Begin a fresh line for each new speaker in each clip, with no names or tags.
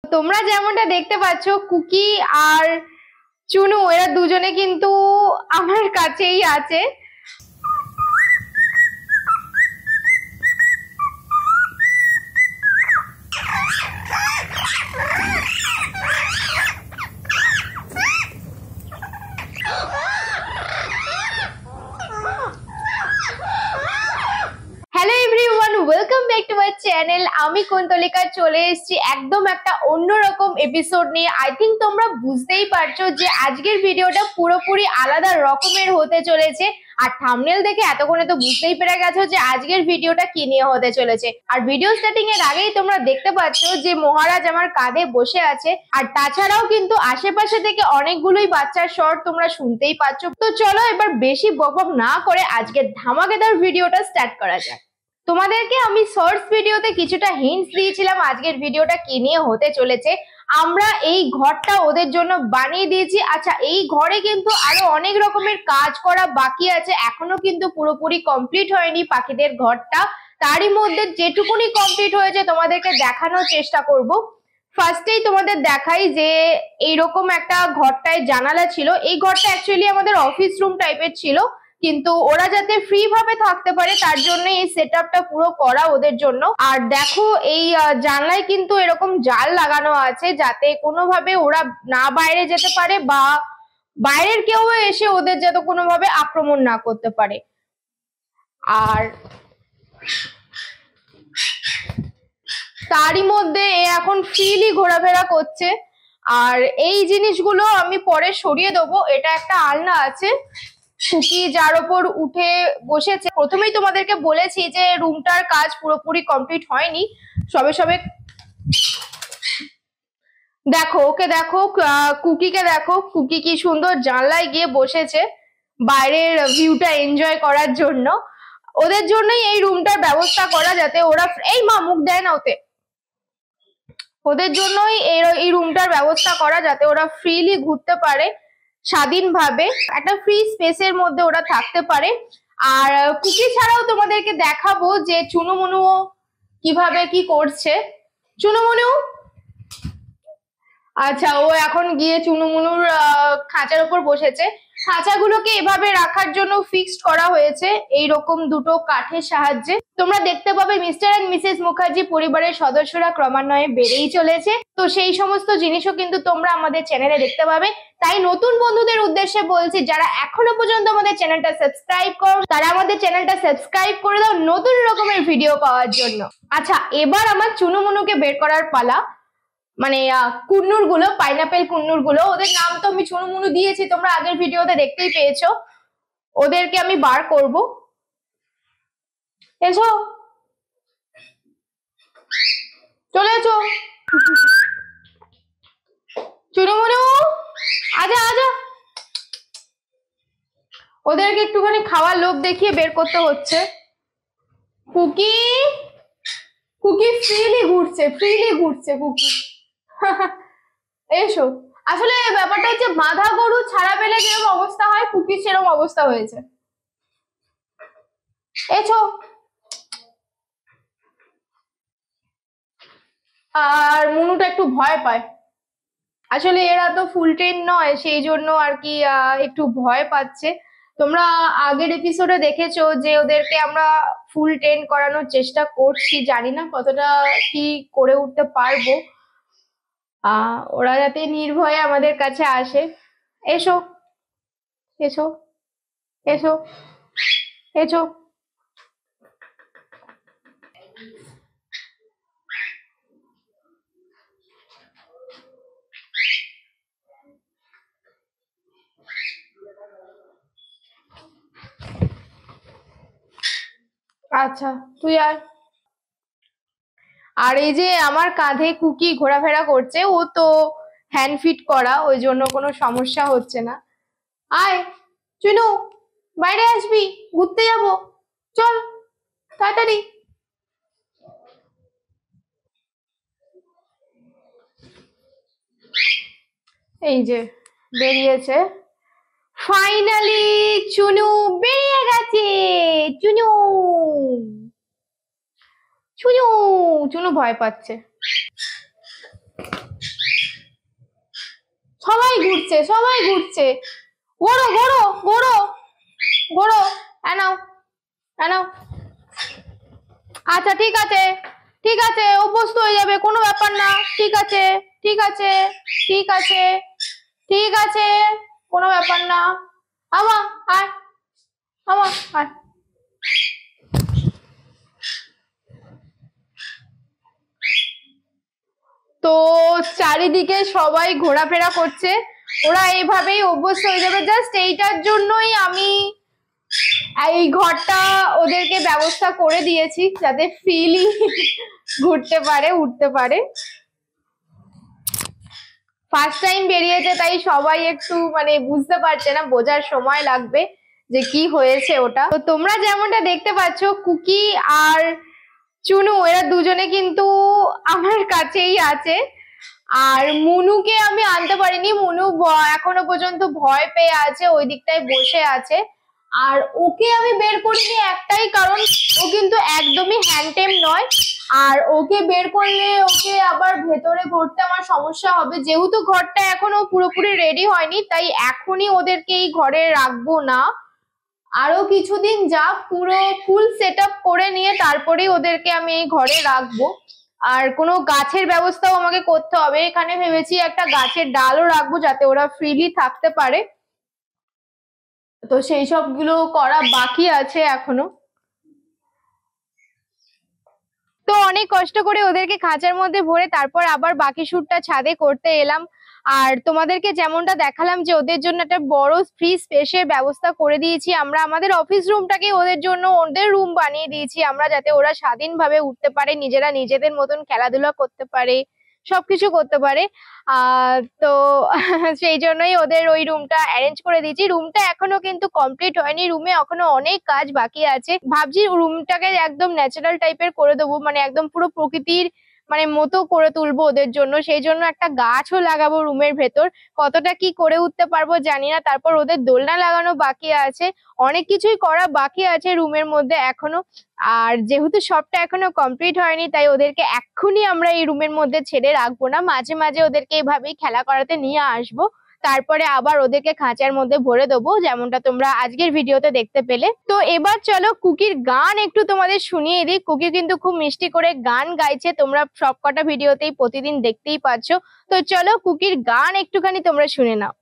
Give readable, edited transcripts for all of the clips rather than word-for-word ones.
তোমরা যেমনটা দেখতে পাচ্ছ, কুকি আর চুনু এরা দুজনে কিন্তু আমার কাছেই আছে। Hello everyone, welcome back to my channel. আমি কুন্তলিকা চলে এসেছি একদম একটা অন্যরকম এপিসোড নিয়ে। আই থিঙ্ক তোমরা বুঝতেই পারছো যে আজকের ভিডিওটা পুরোপুরি আলাদা রকমের হতে চলেছে। আর থাম্বনেল দেখে এতক্ষণে তো বুঝতেই পেরে গেছো যে আজকের ভিডিওটা কি নিয়ে হতে চলেছে। আর ভিডিও স্টার্টিং এর আগেই তোমরা দেখতে পাচ্ছ যে মহারাজ আমার কাঁধে বসে আছে। আর তাছাড়াও কিন্তু আশেপাশে থেকে অনেকগুলোই বাচ্চার শর্ট তোমরা শুনতেই পাচ্ছ। তো চলো এবার বেশি বকবক না করে আজকের ধামাকেদার ভিডিওটা স্টার্ট করা যাক। তোমাদেরকে আমি শর্টস ভিডিওতে কিছুটা হিন্টস দিয়েছিলাম আজকের ভিডিওটা কি নিয়ে হতে চলেছে। আমরা এই ঘরটা ওদের জন্য বানিয়ে দিয়েছি। আচ্ছা, এই ঘরে কিন্তু আরো অনেক রকমের কাজ করা বাকি আছে, এখনো কিন্তু পুরোপুরি কমপ্লিট হয়নি পাখিদের ঘরটা। তারই মধ্যে যেটুকুনি কমপ্লিট হয়েছে তোমাদেরকে দেখানোর চেষ্টা করব। ফার্স্টেই তোমাদের দেখাই যে এইরকম একটা ঘরটায় জানালা ছিল। এই ঘরটা অ্যাকচুয়ালি আমাদের অফিস রুম টাইপের ছিল, কিন্তু ওরা যাতে ফ্রি ভাবে থাকতে পারে তার জন্য এই সেটআপটা পুরো করা ওদের জন্য। আর দেখো এই জানলায় কিন্তু এরকম জাল লাগানো আছে যাতে কোনোভাবে ওরা না বাইরে যেতে পারে বা বাইরের কেউ এসে ওদের যাতে কোনোভাবে আক্রমণ না করতে পারে। আর তারই মধ্যে এ এখন ফ্রিলি ঘোরাফেরা করছে। আর এই জিনিসগুলো আমি পরে সরিয়ে দেবো। এটা একটা আলনা আছে, কুকি যার ওপর উঠে বসেছে। প্রথমেই তোমাদেরকে বলেছি যে রুমটার কাজ পুরোপুরি কমপ্লিট হয়নি, সবে সবে। দেখো ওকে, দেখো কুকিকে দেখো, কুকি কি সুন্দর জানলায় গিয়ে বসেছে বাইরের ভিউটা এনজয় করার জন্য। ওদের জন্যই এই রুমটার ব্যবস্থা করা, যাতে ওরা এই মা মুখ দেয় না ওতে। ওদের জন্যই এই রুমটার ব্যবস্থা করা যাতে ওরা ফ্রিলি ঘুরতে পারে, স্বাধীনভাবে একটা ফ্রি স্পেসের মধ্যে ওরা থাকতে পারে। আর কুকি ছাড়াও তোমাদেরকে দেখাবো যে চুনুমুনু কিভাবে কি করছে। চুনুমুনু, আচ্ছা ও এখন গিয়ে চুনুমুনুর খাঁচার উপর বসেছে। খাঁচাগুলোকে এভাবে রাখার জন্য ফিক্সড করা হয়েছে এইরকম দুটো কাঠের সাহায্যে। তোমরা দেখতে পাবে মিস্টার এন্ড মিসেস মুখার্জি পরিবারের সদস্যরা ক্রমান্বয়ে বেড়েই চলেছে। তো সেই সমস্ত জিনিসও কিন্তু তোমরা আমাদের চ্যানেলে দেখতে পাবে। তাই নতুন বন্ধুদের উদ্দেশ্যে বলছি, যারা এখনো পর্যন্ত আমাদের চ্যানেলটা সাবস্ক্রাইব করো তারা আমাদের চ্যানেলটা সাবস্ক্রাইব করে দাও নতুন রকমের ভিডিও পাওয়ার জন্য। আচ্ছা, এবার আমার চুনুমুনুকে বের করার পালা। মানে কুন্নুর গুলো, পাইনাপেল কুন্নুর গুলো, ওদের নাম তো আমি চুনুমুনু দিয়েছি, তোমরা আগের ভিডিওতে দেখতেই পেয়েছো। ওদেরকে আমি বার করব। এসো, চলে এসো চুনুমুনু, আজা আজা। ওদেরকে একটুখানি খাওয়ার লোভ দেখিয়ে বের করতে হচ্ছে। কুকি, কুকি ফ্রিলি ঘুরছে, ফ্রিলি ঘুরছে কুকি। এসো। আসলে ব্যাপারটা হচ্ছে বাঁধা গরু ছাড়া পেলে যেরকম অবস্থা হয়, কুকির সেরকম অবস্থা হয়েছে। এসো। আর মুনুটা একটু ভয় পায়। আসলে এরা তো ফুল ট্রেন নয়, সেই জন্য আর কি একটু ভয় পাচ্ছে। তোমরা আগের এপিসোডে দেখেছো যে ওদেরকে আমরা ফুল ট্রেন করানোর চেষ্টা করছি, জানি না কতটা কি করে উঠতে পারবো। ওরা যাতে নির্ভয়ে আমাদের কাছে আসে। এসো এসো এসো এসো। আচ্ছা তুই আর এই যে আমার কাঁধে কুকি ঘোরাফেরা করছে, ও তো হ্যান্ড ফিট করা, ওই জন্য কোনো সমস্যা হচ্ছে না। আয় চুনু, বাইরে আসবি, ঘুরতে যাব, চল তাড়াতাড়ি। এই যে বেরিয়েছে ফাইনালি, চুনু বেরিয়ে গেছে। চুনু, চুনু, চুনু ভয় পাচ্ছে। সবাই ঘুরছে, সবাই ঘুরছে। ঘোরো ঘোরো ঘোরো ঘোরো, এনাও এনাও। আচ্ছা ঠিক আছে, ঠিক আছে, অভ্যস্ত হয়ে যাবে, কোনো ব্যাপার না। ঠিক আছে ঠিক আছে ঠিক আছে ঠিক আছে, কোনো ব্যাপার না। আমা আয়, আমা আয়। তো চারিদিকে সবাই ঘোরাফেরা করছে, ওরা এইভাবেই অভ্যস্ত হয়ে যাবে। জাস্ট এইটার জন্যই আমি এই ঘরটা ওদেরকে ব্যবস্থা করে দিয়েছি, যাতে ফ্রিলি ঘুরতে পারে, উঠতে পারে। ফার্স্ট টাইম বেরিয়েছে, তাই সবাই একটু মানে বুঝতে পারছে না, বোঝার সময় লাগবে যে কি হয়েছে ওটা। তো তোমরা যেমনটা দেখতে পাচ্ছ, কুকি আর চুনু এরা দুজনে কিন্তু আমার কাছেই আছে। আর মুনুকে আমি আনতে পারিনি, মুনু এখনো পর্যন্ত ভয় পেয়ে আছে, ওই দিকটায় বসে আছে। আর ওকে আমি বের করিনি একটাই কারণ, ও কিন্তু একদমই হ্যান্ডটেম নয়। আর ওকে বের করলে ওকে আবার ভেতরে ঘুরতে আমার সমস্যা হবে, যেহেতু ঘরটা এখনো পুরোপুরি রেডি হয়নি, তাই এখনই ওদেরকে এই ঘরে রাখবো না। আরো কিছুদিন যাক, পুরো ফুল সেট আপ করে নিয়ে তারপরেই ওদেরকে আমি এই ঘরে রাখবো। আর কোনো গাছের ব্যবস্থাও আমাকে করতে হবে, এখানে ভেবেছি একটা গাছের ডালও রাখবো যাতে ওরা ফ্রিলি থাকতে পারে। তো সেই সবগুলো করা বাকি আছে এখনো। তো অনেক কষ্ট করে ওদেরকে খাঁচার মধ্যে ভরে তারপর আবার বাকি শুটটা ছাদে করতে এলাম। আর তোমাদেরকে যেমনটা দেখালাম যে ওদের জন্য একটা বড় ফ্রি স্পেসের ব্যবস্থা করে দিয়েছি আমরা, আমাদের অফিস রুমটাকে ওদের জন্য ওদের রুম বানিয়ে দিয়েছি আমরা, যাতে ওরা স্বাধীনভাবে উঠতে পারে, নিজেরা নিজেদের মতন খেলাধুলা করতে পারে, সবকিছু করতে পারে। তো সেই জন্যই ওদের ওই রুমটা অ্যারেঞ্জ করে দিয়েছি। রুমটা এখনো কিন্তু কমপ্লিট হয়নি, রুমে এখনো অনেক কাজ বাকি আছে। ভাবছি রুমটাকে একদম ন্যাচারাল টাইপের করে দেবো, মানে একদম পুরো প্রকৃতির মানে মতো করে তুলবো ওদের জন্য। সেই জন্য একটা গাছও লাগাবো রুমের ভেতর, কতটা কি করে উঠতে পারবো জানি না। তারপর ওদের দোলনা লাগানো বাকি আছে, অনেক কিছুই করা বাকি আছে রুমের মধ্যে এখনো। আর যেহেতু সবটা এখনো কমপ্লিট হয়নি, তাই ওদেরকে এক্ষুনি আমরা এই রুমের মধ্যে ছেড়ে রাখবো না, মাঝে মাঝে ওদেরকে এইভাবেই খেলা করাতে নিয়ে আসবো, তারপরে আবার ওদেরকে খাঁচার মধ্যে ভরে দেবো, যেমনটা তোমরা আজকের ভিডিওতে দেখতে পেলে। তো এবার চলো কুকির গান একটু তোমাদের শুনিয়ে দিই। কুকি কিন্তু খুব মিষ্টি করে গান গাইছে, তোমরা সবকটা ভিডিওতেই প্রতিদিন দেখতেই পাচ্ছ। তো চলো কুকির গান একটুখানি তোমরা শুনে নাও।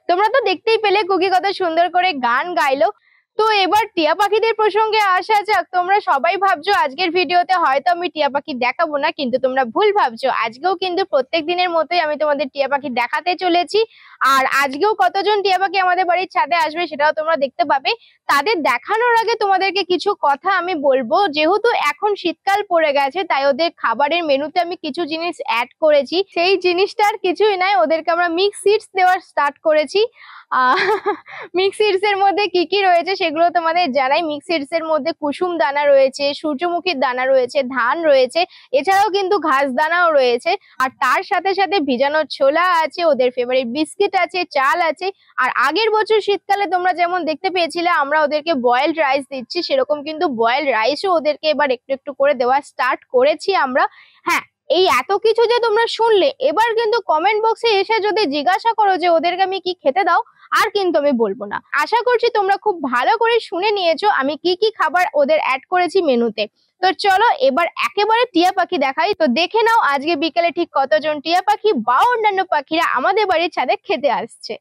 তোমরা তো দেখতেই পেলে কুকি কত সুন্দর করে গান গাইলো। তো এবার টিয়া পাখিদের প্রসঙ্গে আসা যাক। তোমরা সবাই ভাবছো আজকের ভিডিওতে হয়তো আমি টিয়া পাখি দেখাবো না, কিন্তু তোমরা ভুল ভাবছো, আজকেও কিন্তু প্রত্যেক দিনের মতোই আমি তোমাদের টিয়া পাখি দেখাতে চলেছি। আর আজকেও কতজন টিয়া পাখি আমাদের বাড়ির ছাদে আসবে সেটাও তোমরা দেখতে পাবে। তাদের দেখানোর আগে তোমাদেরকে কিছু কথা আমি বলবো। যেহেতু এখন শীতকাল পড়ে গেছে, তাই ওদের খাবারের মেনুতে আমি কিছু জিনিস অ্যাড করেছি। সেই জিনিসটার কিছুই নয়, ওদেরকে আমরা মিক্স সিডস দেওয়ার স্টার্ট করেছি। মিক্স সিডস এর মধ্যে কি কি রয়েছে সেগুলো তোমাদের জানাই। মিক্স সিডস এর মধ্যে কুসুম দানা রয়েছে, সূর্যমুখীর দানা রয়েছে, ধান রয়েছে, এছাড়াও কিন্তু ঘাস দানাও রয়েছে। আর তার সাথে সাথে ভিজানো ছোলা আছে, ওদের ফেভারিট বিস্কিট আছে, চাল আছে। আর আগের বছর শীতকালে তোমরা যেমন দেখতে পেয়েছিলে আমরা ওদেরকে বয়েলড রাইস দিচ্ছি, সেরকম কিন্তু বয়েলড রাইসও ওদেরকে এবার একটু একটু করে দেওয়া স্টার্ট করেছি আমরা। হ্যাঁ, এই এত কিছু যে তোমরা শুনলে, এবার কিন্তু কমেন্ট বক্সে এসে যদি জিজ্ঞাসা করো যে ওদেরকে আমি কি খেতে দাও, আর কিন্তু আমি বলবো না। আশা করছি তোমরা খুব ভালো করে শুনে নিয়েছো আমি কি কি খাবার ওদের অ্যাড করেছি মেনুতে। তো চলো এবার একেবারে টিয়া পাখি দেখাই। তো দেখে নাও আজকে বিকেলে ঠিক কতজন টিয়া পাখি বা অন্যান্য পাখিরা আমাদের বাড়ির ছাদে খেতে আসছে।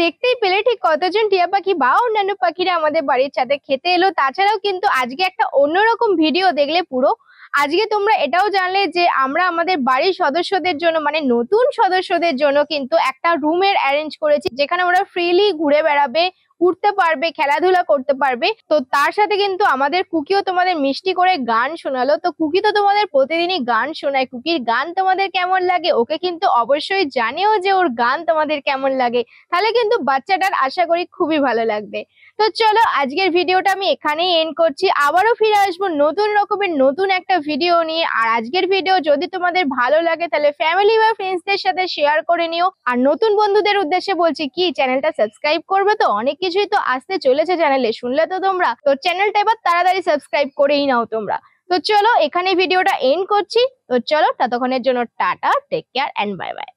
দেখতেই পেলে ঠিক কতজন টিয়া পাখি বা অন্যান্য পাখিরা আমাদের বাড়ির ছাদে খেতে এলো। তাছাড়াও কিন্তু আজকে একটা অন্যরকম ভিডিও দেখলে পুরো। আজকে তোমরা এটাও জানলে যে আমরা আমাদের বাড়ির সদস্যদের জন্য মানে নতুন সদস্যদের জন্য কিন্তু একটা রুমের অ্যারেঞ্জ করেছি, যেখানে ওরা ফ্রিলি ঘুরে বেড়াবে, উঠতে পারবে, খেলাধুলা করতে পারবে। তো তার সাথে কিন্তু আমাদের কুকিও তোমাদের মিষ্টি করে গান শোনালো। তো কুকি তো তোমাদের প্রতিদিনই গান শোনায়। কুকির গান তোমাদের কেমন লাগে ওকে কিন্তু অবশ্যই জানিও যে ওর গান তোমাদের কেমন লাগে, তাহলে কিন্তু বাচ্চাটার আশা করি খুবই ভালো লাগবে। তো চলো আজকের ভিডিওটা আমি এখানেই এন্ড করছি। আবারও ফিরে আসবো নতুন রকমের নতুন একটা ভিডিও নিয়ে। আর আজকের ভিডিও যদি তোমাদের ভালো লাগে তাহলে ফ্যামিলি বা ফ্রেন্ডসদের সাথে শেয়ার করে নিও। আর নতুন বন্ধুদের উদ্দেশ্যে বলছি কি, চ্যানেলটা সাবস্ক্রাইব করবে তো, অনেক কিছুই তো আসতে চলেছে চ্যানেলে, শুনলে তো তোমরা। তো চ্যানেলটা এবার তাড়াতাড়ি সাবস্ক্রাইব করেই নাও তোমরা। তো চলো এখানে ভিডিওটা এন্ড করছি। তো চলো ততক্ষণের জন্য tata, take care and bye by.